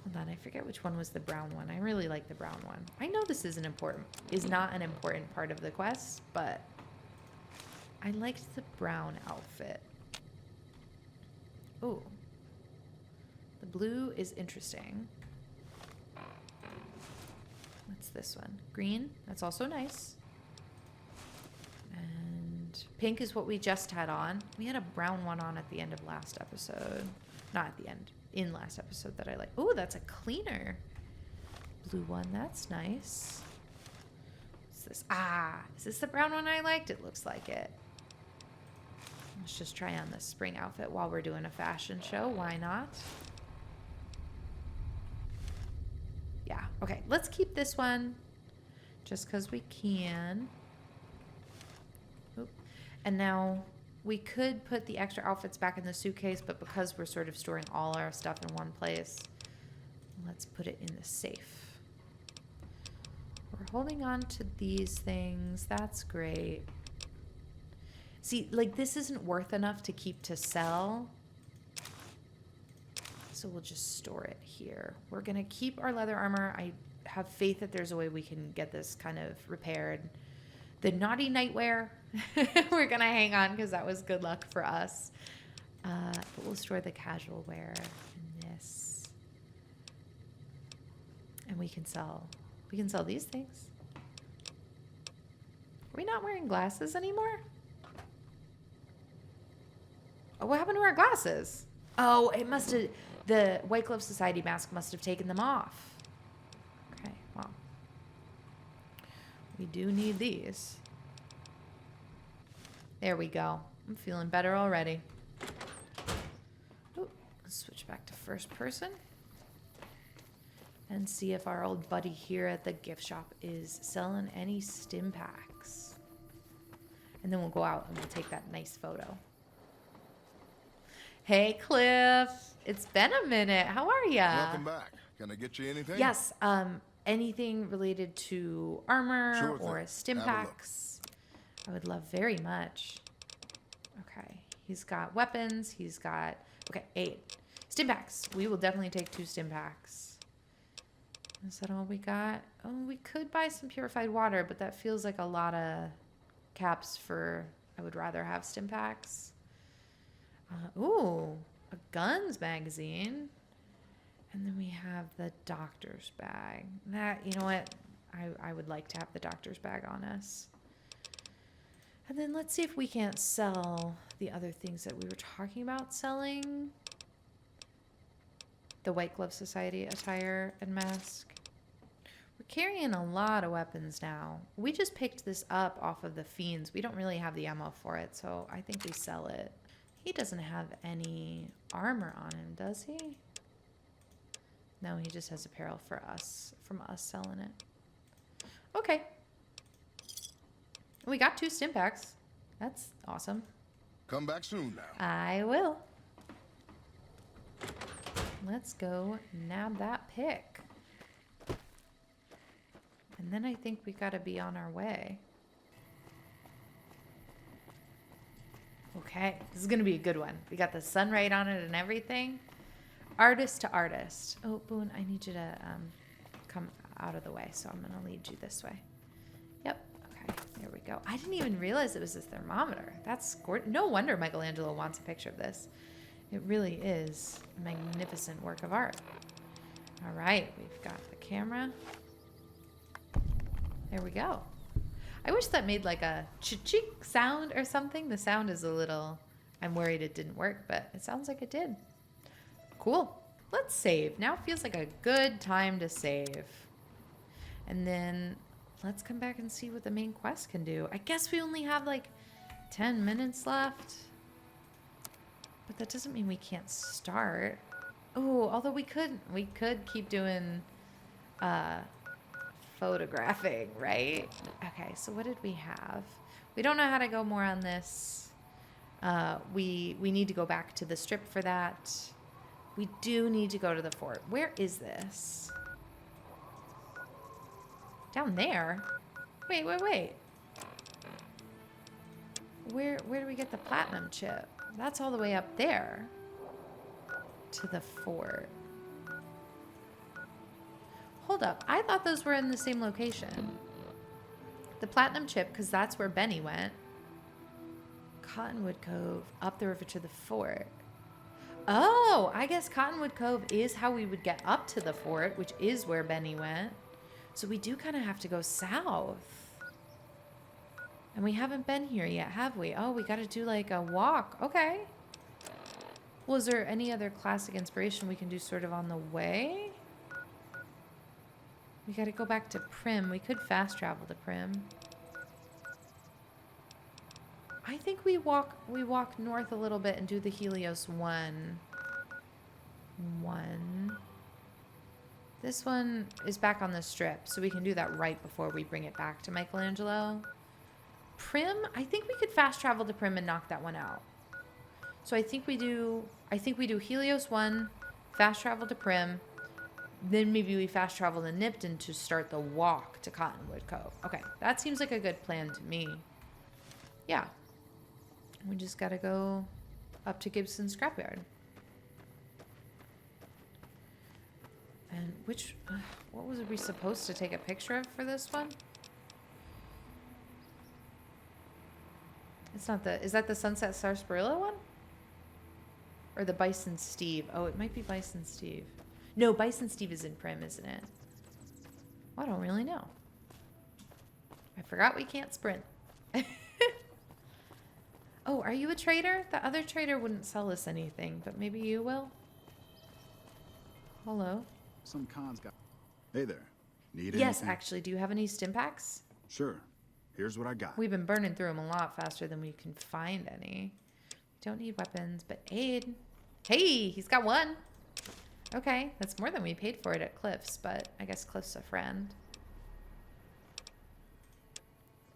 Hold on, I forget which one was the brown one. I really like the brown one. I know this is not an important part of the quest, but I liked the brown outfit. Ooh. The blue is interesting. What's this one? Green. That's also nice. And pink is what we just had on. We had a brown one on at the end of last episode. Not at the end. In last episode that I like. Ooh, that's a cleaner blue one. That's nice. What's this? Ah, is this the brown one I liked? It looks like it. Let's just try on this spring outfit while we're doing a fashion show. Why not? Yeah. Okay, let's keep this one just because we can. Oop. And now we could put the extra outfits back in the suitcase, but because we're sort of storing all our stuff in one place, let's put it in the safe. We're holding on to these things. That's great. See, like, this isn't worth enough to keep to sell, so we'll just store it here. We're going to keep our leather armor. I have faith that there's a way we can get this kind of repaired. The naughty nightwear, we're going to hang on because that was good luck for us. But we'll store the casual wear in this. And we can sell these things. Are we not wearing glasses anymore? Oh, what happened to our glasses? Oh, it must have, the White Glove Society mask must have taken them off. Okay, well. We do need these. There we go. I'm feeling better already. Ooh, let's switch back to first person. And see if our old buddy here at the gift shop is selling any stim packs. And then we'll go out and we'll take that nice photo. Hey, Cliff. It's been a minute. How are ya? Welcome back. Can I get you anything? Yes. Anything related to armor Sure or thing. stim Have a look. packs? I would love very much. Okay. He's got weapons. He's got... Okay, 8. Stim packs. We will definitely take 2 stim packs. Is that all we got? Oh, we could buy some purified water, but that feels like a lot of caps for... I would rather have stim packs. Ooh, a guns magazine. And then we have the doctor's bag. That, you know what? I would like to have the doctor's bag on us. And then let's see if we can't sell the other things that we were talking about selling. The White Glove Society attire and mask. We're carrying a lot of weapons now. We just picked this up off of the Fiends. We don't really have the ammo for it, so I think we sell it. He doesn't have any armor on him, does he? No, he just has apparel for us, from us selling it. Okay. We got 2 stim packs. That's awesome. Come back soon now. I will. Let's go nab that pick. And then I think we gotta be on our way. Okay, this is gonna be a good one. We got the sun right on it and everything. Artist to artist. Oh, Boone, I need you to come out of the way, so I'm gonna lead you this way. Yep, okay, there we go. I didn't even realize it was a thermometer. That's gorgeous. No wonder Michelangelo wants a picture of this. It really is a magnificent work of art. All right, we've got the camera. There we go. I wish that made like a ch-chick sound or something. The sound is a little, I'm worried it didn't work, but it sounds like it did. Cool. Let's save. Now feels like a good time to save. And then let's come back and see what the main quest can do. I guess we only have like 10 minutes left. But that doesn't mean we can't start. Oh, although we could keep doing photographing, right? Okay, so what did we have? We don't know how to go more on this. We need to go back to the strip for that. We do need to go to the fort. Where is this? Down there? Wait. Where do we get the platinum chip? That's all the way up there. To the fort. Hold up. I thought those were in the same location. The platinum chip, because that's where Benny went. Cottonwood Cove, up the river to the fort. Oh, I guess Cottonwood Cove is how we would get up to the fort, which is where Benny went. So we do kind of have to go south. And we haven't been here yet, have we? Oh, we got to do like a walk. Okay. Well, is there any other classic inspiration we can do sort of on the way? We got to go back to Prim. We could fast travel to Prim. I think we walk north a little bit and do the Helios One. This one is back on the strip, so we can do that right before we bring it back to Michelangelo. Prim, I think we could fast travel to Prim and knock that one out. So I think we do Helios One, fast travel to Prim, then maybe we fast travel to Nipton to start the walk to Cottonwood Cove. Okay, that seems like a good plan to me. Yeah. We just gotta go up to Gibson's scrapyard. And what was we supposed to take a picture of for this one? It's not is that the Sunset Sarsaparilla one? Or the Bison Steve? Oh, it might be Bison Steve. No, Bison Steve is in Prim, isn't it? Well, I don't really know. I forgot we can't sprint. Oh, are you a trader? The other trader wouldn't sell us anything, but maybe you will? Hello? Some cons got... Hey there. Need yes, anything? actually. Do you have any stim packs? Sure. Here's what I got. We've been burning through them a lot faster than we can find any. Don't need weapons, but aid. Hey, he's got one. Okay, that's more than we paid for it at Cliff's, but I guess Cliff's a friend.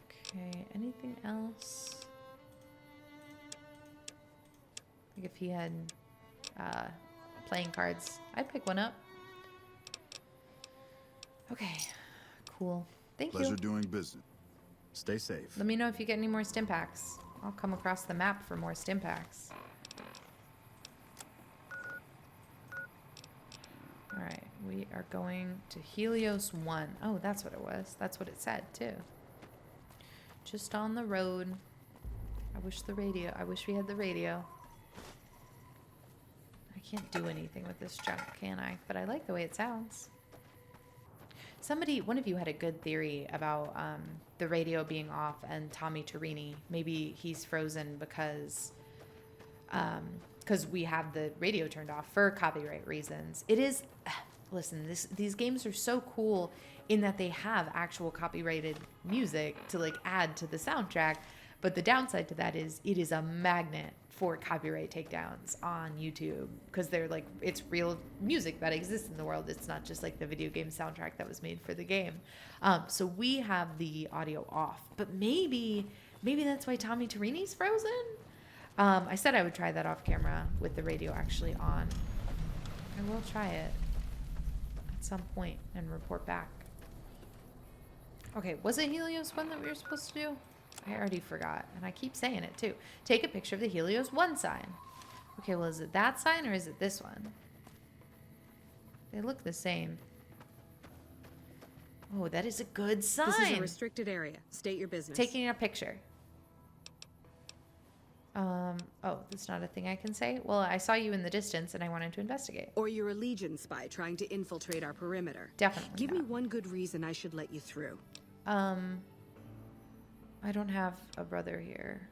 Okay, anything else? Like if he had playing cards, I'd pick one up. Okay, cool. Thank you. Pleasure doing business. Stay safe. Let me know if you get any more stim packs. I'll come across the map for more stim packs. All right, we are going to Helios One. Oh, that's what it was. That's what it said too. Just on the road. I wish we had the radio. I can't do anything with this junk, can I? But I like the way it sounds. One of you had a good theory about the radio being off and Tommy Torini. Maybe he's frozen because we have the radio turned off for copyright reasons. It is, listen, these games are so cool in that they have actual copyrighted music to like add to the soundtrack. But the downside to that is it is a magnet for copyright takedowns on YouTube because they're like, it's real music that exists in the world. It's not just like the video game soundtrack that was made for the game. So we have the audio off, but maybe that's why Tommy Torini's frozen. I said I would try that off camera with the radio actually on. I will try it at some point and report back. Okay, was it Helios One that we were supposed to do? I already forgot, and I keep saying it too. Take a picture of the Helios One sign. Okay, well, is it that sign or is it this one? They look the same. Oh, that is a good sign. This is a restricted area. State your business. Taking a picture. Oh, that's not a thing I can say? Well, I saw you in the distance and I wanted to investigate. Or you're a Legion spy trying to infiltrate our perimeter. Definitely Give not. me one good reason I should let you through. I don't have a brother here.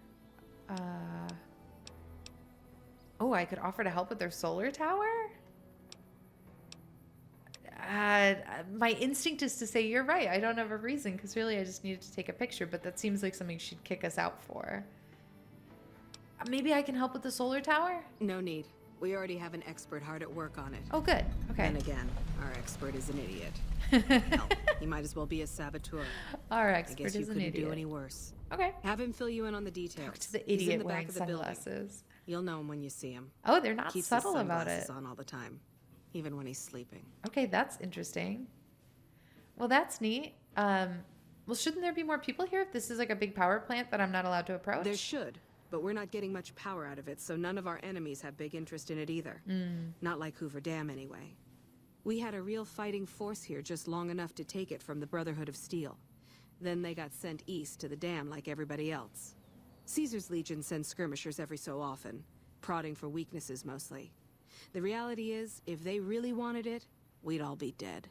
Oh, I could offer to help with their solar tower? My instinct is to say you're right. I don't have a reason because really I just needed to take a picture, but that seems like something she'd kick us out for. Maybe I can help with the solar tower? No need. We already have an expert hard at work on it. Oh, good. Okay. And again, our expert is an idiot. Hell, he might as well be a saboteur. Our expert I guess you is an couldn't idiot. do any worse. Okay. Have him fill you in on the details. Back to the He's in idiot the wearing back of the building. sunglasses. You'll know him when you see him. Oh, they're not Keeps subtle his about sunglasses it. on all the time, even when he's sleeping. Okay, that's interesting. Well, that's neat. Well, shouldn't there be more people here if this is like a big power plant that I'm not allowed to approach? There should, but we're not getting much power out of it, so none of our enemies have big interest in it either. Not like Hoover Dam, anyway. We had a real fighting force here just long enough to take it from the Brotherhood of Steel. Then they got sent east to the dam like everybody else. Caesar's Legion sends skirmishers every so often, prodding for weaknesses mostly. The reality is, if they really wanted it, we'd all be dead.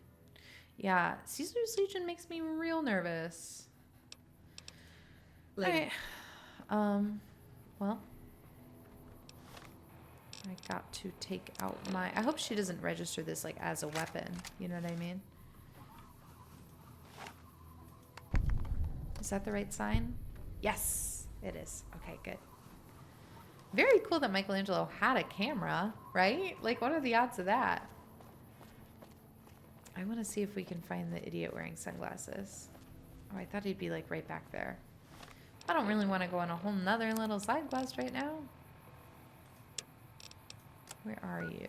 Yeah, Caesar's Legion makes me real nervous. Later. Okay. Well, I got to take out my... I hope she doesn't register this, like, as a weapon. You know what I mean? Is that the right sign? Yes, it is. Okay, good. Very cool that Michelangelo had a camera, right? Like, what are the odds of that? I want to see if we can find the idiot wearing sunglasses. Oh, I thought he'd be, like, right back there. I don't really want to go on a whole nother little side quest right now. Where are you?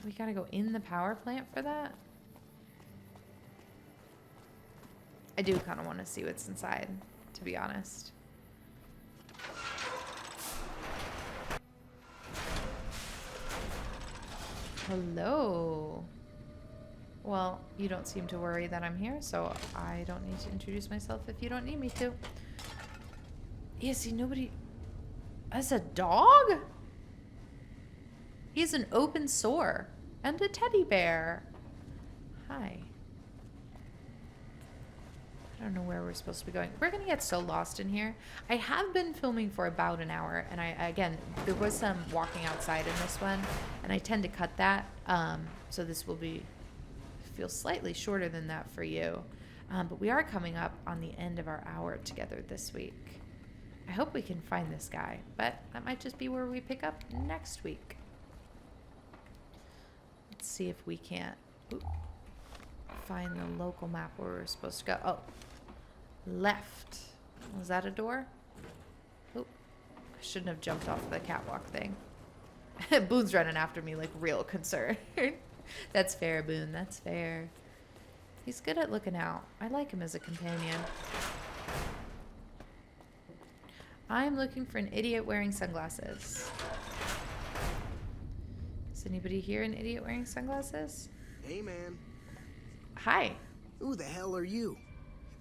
We gotta go in the power plant for that? I do kind of want to see what's inside, to be honest. Hello. Well, you don't seem to worry that I'm here, so I don't need to introduce myself if you don't need me to. Yeah, see, nobody... As a dog? He has an open sore and a teddy bear. Hi. I don't know where we're supposed to be going. We're gonna get so lost in here. I have been filming for about an hour, and again, there was some walking outside in this one, and I tend to cut that. So this will feel slightly shorter than that for you. But we are coming up on the end of our hour together this week. I hope we can find this guy, but that might just be where we pick up next week. Let's see if we can't find the local map where we're supposed to go. Oh, left. Was that a door? Oh, I shouldn't have jumped off the catwalk thing. Boone's running after me like real concerned. That's fair, Boone. That's fair. He's good at looking out. I like him as a companion. I'm looking for an idiot wearing sunglasses. Is anybody here an idiot wearing sunglasses? Hey, man. Hi. Who the hell are you?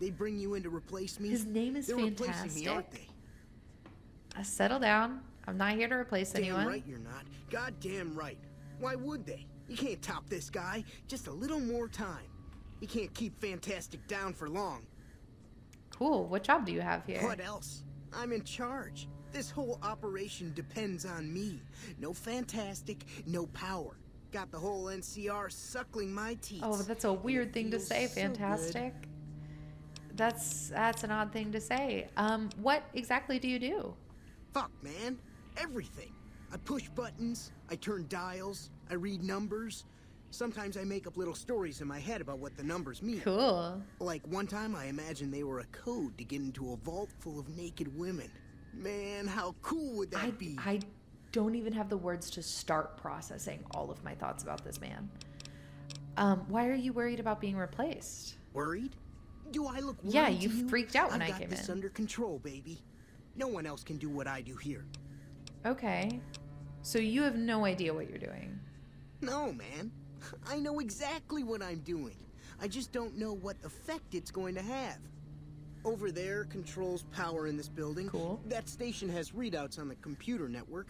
They bring you in to replace me? His name is They're fantastic. replacing me, aren't they? Settle down. I'm not here to replace anyone. Damn right you're not. Goddamn right. Why would they? You can't top this guy. Just a little more time. You can't keep Fantastic down for long. Cool. What job do you have here? What else? I'm in charge. This whole operation depends on me. No Fantastic, no power. Got the whole NCR suckling my teeth. Oh, that's a weird thing to say, Fantastic. That's an odd thing to say. What exactly do you do? Fuck, man. Everything. I push buttons, I turn dials, I read numbers. Sometimes I make up little stories in my head about what the numbers mean. Cool. Like one time I imagined they were a code to get into a vault full of naked women. Man, how cool would that be? I don't even have the words to start processing all of my thoughts about this man. Why are you worried about being replaced? Worried? Do I look worried? Yeah, you freaked out when I came in. I've got this under control, baby. No one else can do what I do here. Okay. So you have no idea what you're doing. No, man. I know exactly what I'm doing. I just don't know what effect it's going to have. Over there controls power in this building. Cool. That station has readouts on the computer network.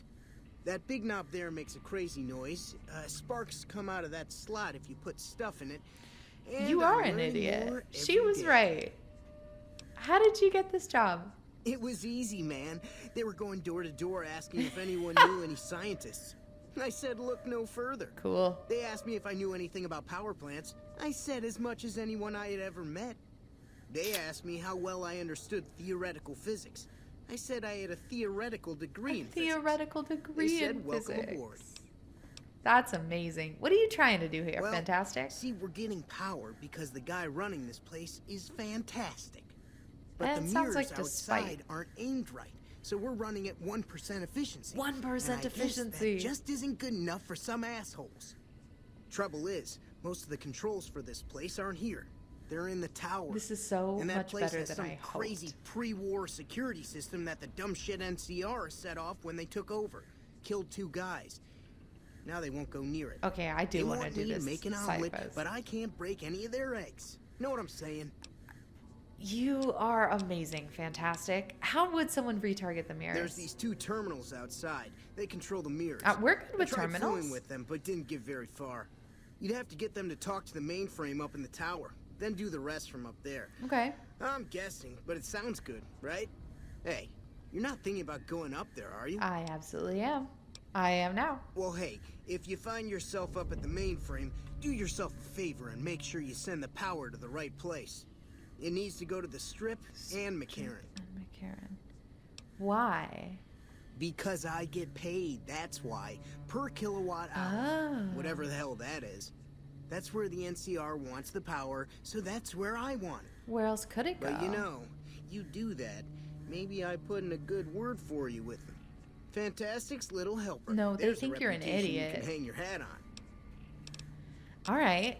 That big knob there makes a crazy noise. Sparks come out of that slot if you put stuff in it. And You are an idiot. She was right. How did you get this job? It was easy, man. They were going door to door asking if anyone knew any scientists. I said, look no further. Cool. They asked me if I knew anything about power plants. I said as much as anyone I had ever met. They asked me how well I understood theoretical physics. I said I had a theoretical degree in physics. Theoretical degree They in said, welcome physics. aboard. That's amazing. What are you trying to do here, Well, Fantastic? See, we're getting power because the guy running this place is fantastic. But That the sounds mirrors like despite. outside aren't aimed right. So we're running at 1% efficiency. 1% And I guess efficiency. that just isn't good enough for some assholes. Trouble is, most of the controls for this place aren't here. They're in the tower. This is so and that much place better has than some I crazy hoped. pre-war security system that the dumb shit NCR set off when they took over. Killed 2 guys. Now they won't go near it. Okay, I do want to do this Make an side omelet, quest. but I can't break any of their eggs. Know what I'm saying? You are amazing, Fantastic. How would someone retarget the mirrors? There's these 2 terminals outside. They control the mirrors. We're good with I tried terminals. fooling with them, but didn't get very far. You'd have to get them to talk to the mainframe up in the tower, then do the rest from up there. Okay. I'm guessing, but it sounds good, right? Hey, you're not thinking about going up there, are you? I absolutely am. I am now. Well, hey, if you find yourself up at the mainframe, do yourself a favor and make sure you send the power to the right place. It needs to go to the Strip and McCarran. McCarran. Why? Because I get paid, that's why. Per kilowatt hour. Oh. Whatever the hell that is. That's where the NCR wants the power, so that's where I want it. Where else could it go? But you know, you do that, maybe I put in a good word for you with them. Fantastic's little helper. No, they There's a think you're an reputation idiot. You can hang your hat on. All right.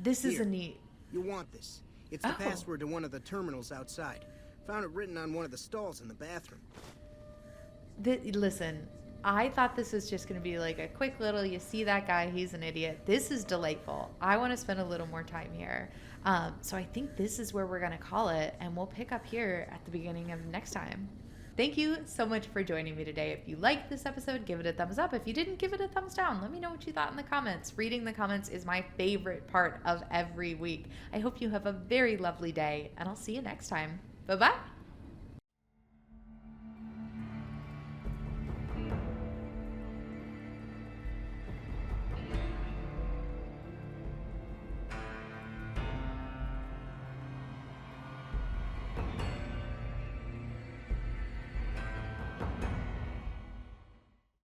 This is Here. a neat... You want this. It's the Oh. password to one of the terminals outside. Found it written on one of the stalls in the bathroom. Listen, I thought this was just going to be like a quick little, you see that guy, he's an idiot. This is delightful. I want to spend a little more time here. So I think this is where we're going to call it, and we'll pick up here at the beginning of next time. Thank you so much for joining me today. If you liked this episode, give it a thumbs up. If you didn't, give it a thumbs down. Let me know what you thought in the comments. Reading the comments is my favorite part of every week. I hope you have a very lovely day, and I'll see you next time. Bye-bye.